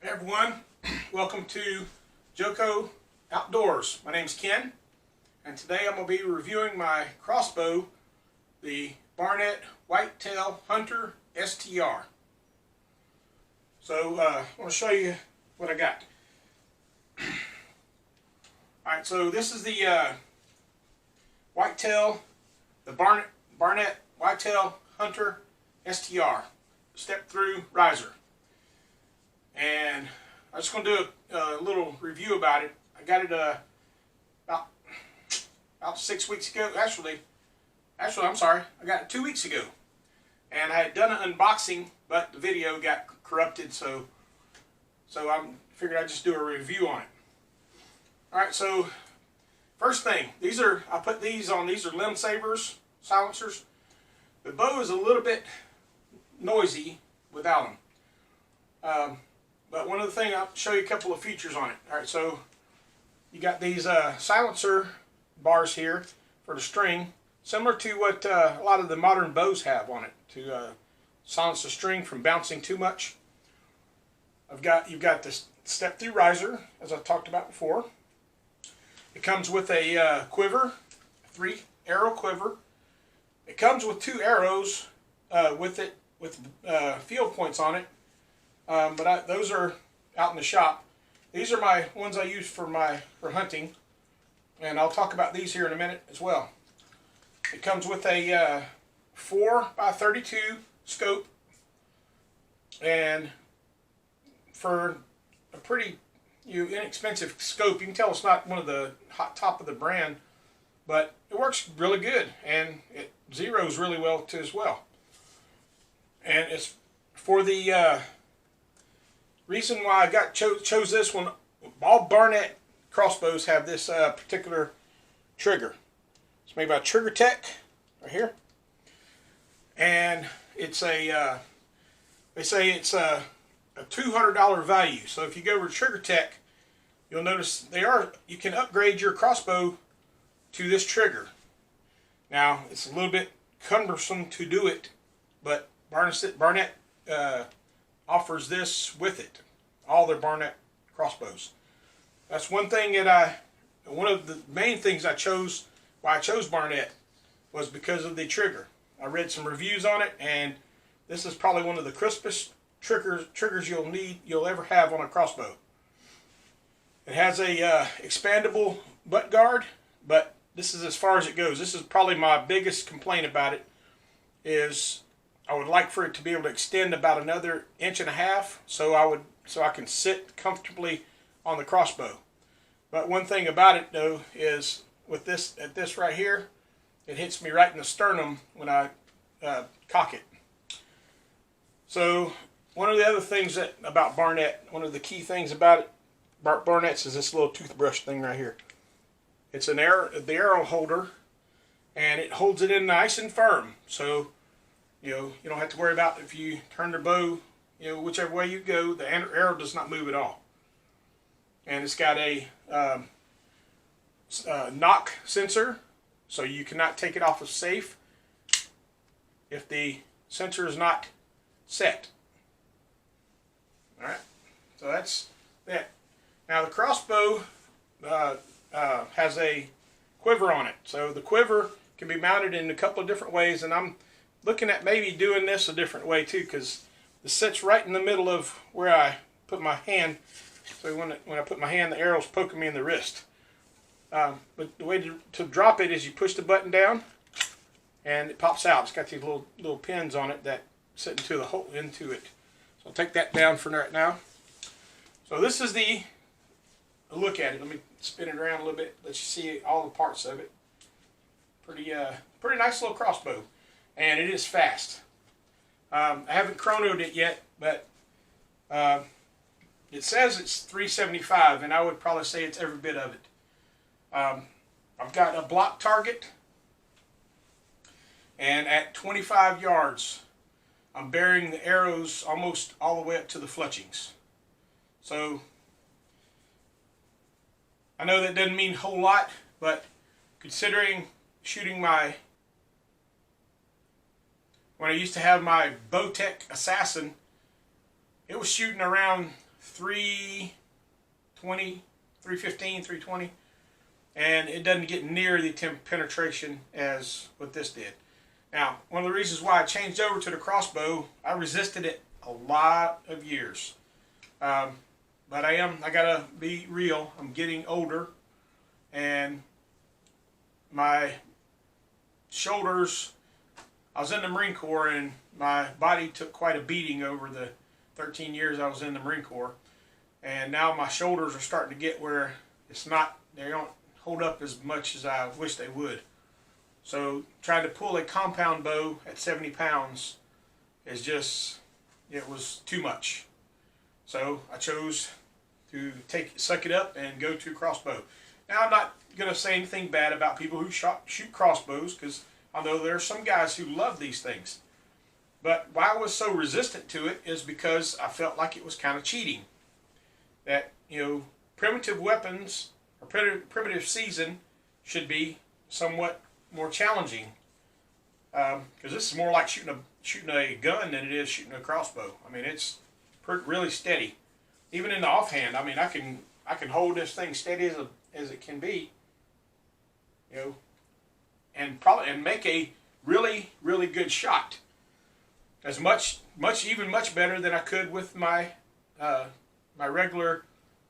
Hey everyone, welcome to Joko Outdoors. My name is Ken, and today I'm going to be reviewing my crossbow, the Barnett Whitetail Hunter STR. So I want to show you what I got. Alright, so this is the Barnett Whitetail Hunter STR step through riser. And I'm just going to do a little review about it. I got it about 6 weeks ago. Actually, I'm sorry. I got it 2 weeks ago. And I had done an unboxing, but the video got corrupted, so I figured I'd just do a review on it. Alright, so first thing, I put these on, these are limb Sabers, silencers. The bow is a little bit noisy without them. But one of the things, I'll show you a couple of features on it. Alright, so you got these silencer bars here for the string, similar to what a lot of the modern bows have on it to silence the string from bouncing too much. You've got this step through riser, as I talked about before. It comes with a quiver, 3-arrow quiver. It comes with 2 arrows with field points on it. But those are out in the shop. These are my ones I use for hunting, and I'll talk about these here in a minute as well. It comes with a 4x32 scope, and for a pretty inexpensive scope, you can tell it's not one of the top of the brand, but it works really good, and it zeroes really well too as well. And it's for the reason why I chose this one. All Barnett crossbows have this particular trigger. It's made by Trigger Tech right here, and it's they say it's a $200 value. So if you go over to Trigger Tech, you'll notice you can upgrade your crossbow to this trigger. Now it's a little bit cumbersome to do it, but Barnett offers this with it, all their Barnett crossbows. That's one thing that one of the main things why I chose Barnett was because of the trigger. I read some reviews on it, and this is probably one of the crispest triggers you'll ever have on a crossbow. It has a expandable butt guard, but this is as far as it goes. This is probably my biggest complaint about it, is I would like for it to be able to extend about another 1.5 inches, so I can sit comfortably on the crossbow. But one thing about it though is with this right here, it hits me right in the sternum when I cock it. So one of the other things about Barnett, one of the key things about it, Barnett's, is this little toothbrush thing right here. It's the arrow holder, and it holds it in nice and firm. So you don't have to worry about if you turn the bow, whichever way you go, the arrow does not move at all. And it's got a knock sensor, so you cannot take it off of safe if the sensor is not set. Alright, so that's that. Now the crossbow has a quiver on it. So the quiver can be mounted in a couple of different ways, and I'm looking at maybe doing this a different way too, because it sits right in the middle of where I put my hand. So when I put my hand, the arrow's poking me in the wrist. But the way to drop it is you push the button down, and it pops out. It's got these little pins on it that sit into it. So I'll take that down for right now. So this is a look at it. Let me spin it around a little bit, let you see all the parts of it. Pretty nice little crossbow. And it is fast. I haven't chronoed it yet, but it says it's 375, and I would probably say it's every bit of it. I've got a block target, and at 25 yards, I'm burying the arrows almost all the way up to the fletchings. So I know that doesn't mean a whole lot, but considering shooting when I used to have my Bowtech Assassin, it was shooting around 320, 315, 320, and it doesn't get near the penetration as what this did. Now, one of the reasons why I changed over to the crossbow, I resisted it a lot of years. But I gotta be real, I'm getting older, and my shoulders, I was in the Marine Corps, and my body took quite a beating over the 13 years I was in the Marine Corps. And now my shoulders are starting to get where they don't hold up as much as I wish they would. So trying to pull a compound bow at 70 pounds is just, it was too much. So I chose to suck it up and go to crossbow. Now, I'm not going to say anything bad about people who shoot crossbows, because I know there are some guys who love these things. But why I was so resistant to it is because I felt like it was kind of cheating. That, primitive weapons or primitive season should be somewhat more challenging. Because this is more like shooting a gun than it is shooting a crossbow. I mean, it's really steady. Even in the offhand, I mean, I can hold this thing steady as it can be, and make a really, really good shot. As much better than I could with my my regular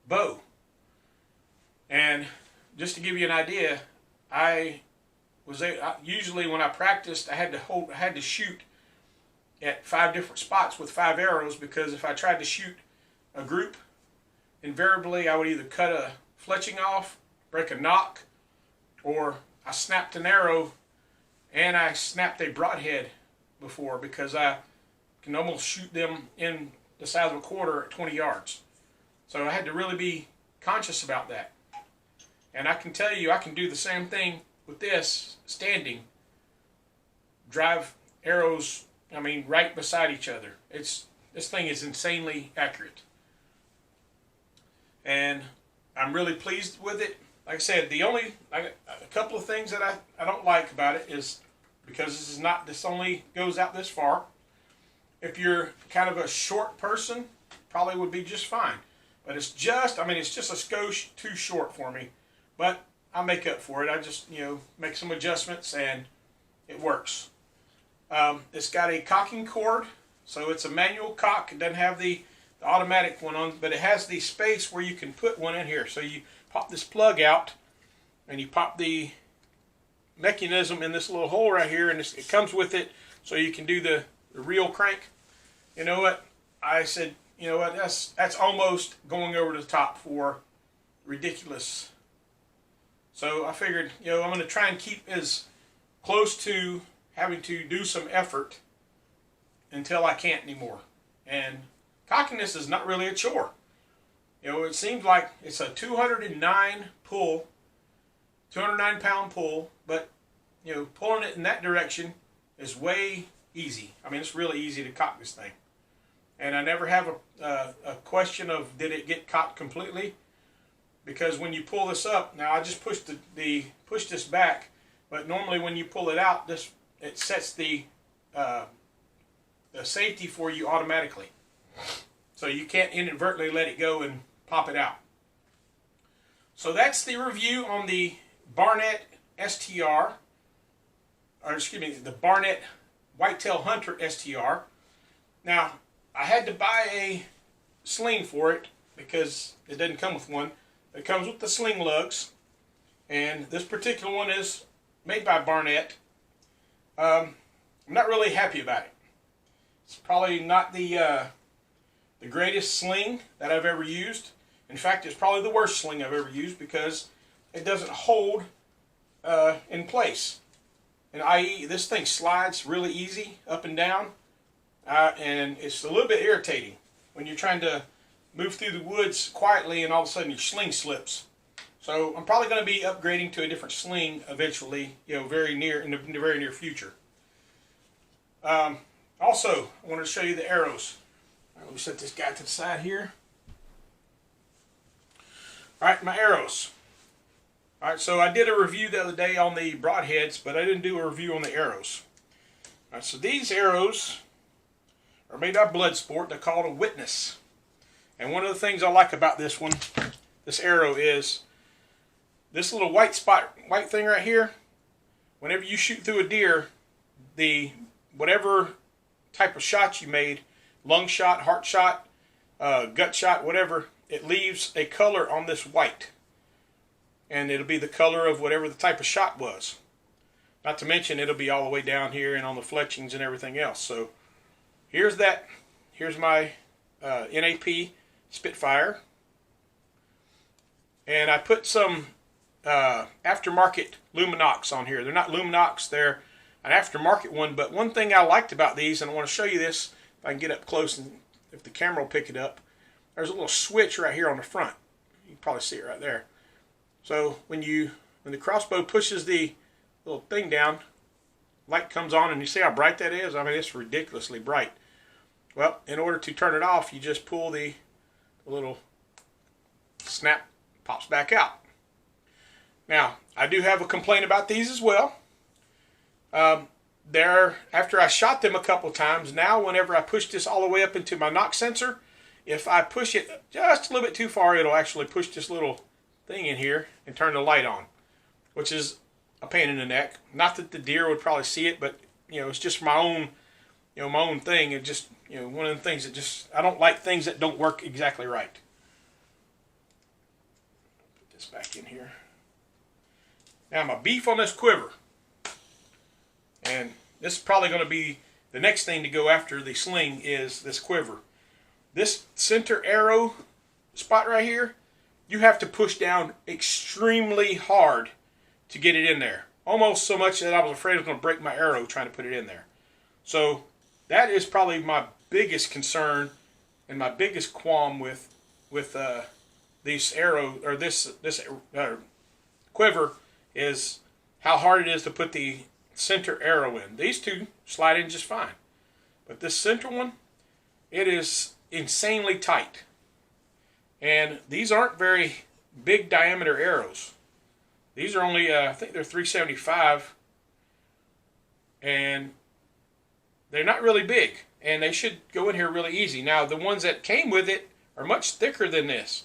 bow. And just to give you an idea, usually when I practiced, I had to shoot at 5 different spots with 5 arrows, because if I tried to shoot a group, invariably I would either cut a fletching off, break a knock, or I snapped an arrow and I snapped a broadhead before, because I can almost shoot them in the size of a quarter at 20 yards. So I had to really be conscious about that. And I can tell you, I can do the same thing with this standing. Drive arrows, right beside each other. This thing is insanely accurate. And I'm really pleased with it. Like I said, a couple of things that I don't like about it is because this only goes out this far. If you're kind of a short person, probably would be just fine. But it's just a skosh too short for me. But I make up for it. I just, make some adjustments and it works. It's got a cocking cord, so it's a manual cock. It doesn't have the automatic one on, but it has the space where you can put one in here. So you pop this plug out and you pop the mechanism in this little hole right here, and it comes with it, so you can do the reel crank. You know what? I said, that's almost going over the top for ridiculous. So I figured, I'm going to try and keep as close to having to do some effort until I can't anymore. And cocking this is not really a chore. It seems like it's a 209 pound pull, but pulling it in that direction is way easy. It's really easy to cock this thing. And I never have a question of did it get cocked completely, because when you pull this up, now I just push this back, but normally when you pull it out, it sets the safety for you automatically. So you can't inadvertently let it go and pop it out. So that's the review on the Barnett STR, the Barnett Whitetail Hunter STR. Now, I had to buy a sling for it because it doesn't come with one. It comes with the sling lugs, and this particular one is made by Barnett. I'm not really happy about it. It's probably not the greatest sling that I've ever used. In fact, it's probably the worst sling I've ever used, because it doesn't hold in place. And i.e., this thing slides really easy up and down, and it's a little bit irritating when you're trying to move through the woods quietly and all of a sudden your sling slips. So I'm probably going to be upgrading to a different sling eventually, in the very near future. Also, I wanted to show you the arrows. Let me set this guy to the side here. Alright, my arrows. Alright, so I did a review the other day on the broadheads, but I didn't do a review on the arrows. Alright, so these arrows are made by Bloodsport. They're called a Witness. And one of the things I like about this one, this arrow, is this little white thing right here. Whenever you shoot through a deer, the whatever type of shot you made, lung shot, heart shot, gut shot, whatever, it leaves a color on this white. And it'll be the color of whatever the type of shot was. Not to mention it'll be all the way down here and on the fletchings and everything else. So here's that. Here's my NAP Spitfire. And I put some aftermarket Luminox on here. They're not Luminox, they're an aftermarket one. But one thing I liked about these, and I want to show you this if I can get up close and if the camera will pick it up, there's a little switch right here on the front. You can probably see it right there. So when the crossbow pushes the little thing down, light comes on, and you see how bright that is? I mean, it's ridiculously bright. Well, in order to turn it off, you just pull the little snap, pops back out. Now, I do have a complaint about these as well. After I shot them a couple times, now whenever I push this all the way up into my knock sensor, if I push it just a little bit too far, it'll actually push this little thing in here and turn the light on, which is a pain in the neck. Not that the deer would probably see it, but it's just my own, my own thing. It just, one of the things that just, I don't like things that don't work exactly right. Put this back in here. Now my beef on this quiver, and this is probably going to be the next thing to go after the Sling, is this quiver. This center arrow spot right here, you have to push down extremely hard to get it in there. Almost so much that I was afraid I was going to break my arrow trying to put it in there. So that is probably my biggest concern and my biggest qualm with these arrow, or this quiver, is how hard it is to put the center arrow in. These two slide in just fine, but this center one, it is insanely tight. And these aren't very big diameter arrows. These are only, I think they're 375, and they're not really big, and they should go in here really easy. Now, the ones that came with it are much thicker than this,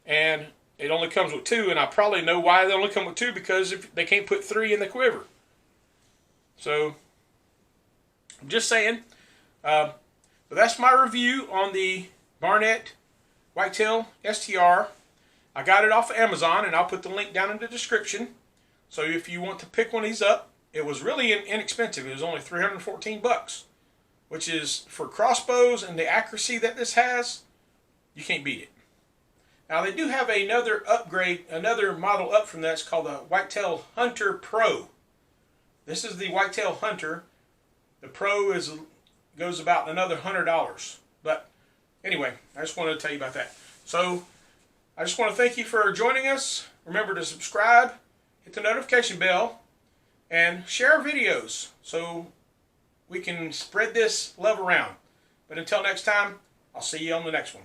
and it only comes with 2, and I probably know why they only come with 2, because if they can't put 3 in the quiver. So, I'm just saying. But that's my review on the Barnett Whitetail STR. I got it off of Amazon, and I'll put the link down in the description. So if you want to pick one of these up, it was really inexpensive. It was only 314 bucks, which is, for crossbows and the accuracy that this has, you can't beat it. Now they do have another upgrade, another model up from that. It's called the Whitetail Hunter Pro. This is the Whitetail Hunter. The Pro goes about another $100. But anyway, I just wanted to tell you about that. So I just want to thank you for joining us. Remember to subscribe, hit the notification bell, and share our videos so we can spread this love around. But until next time, I'll see you on the next one.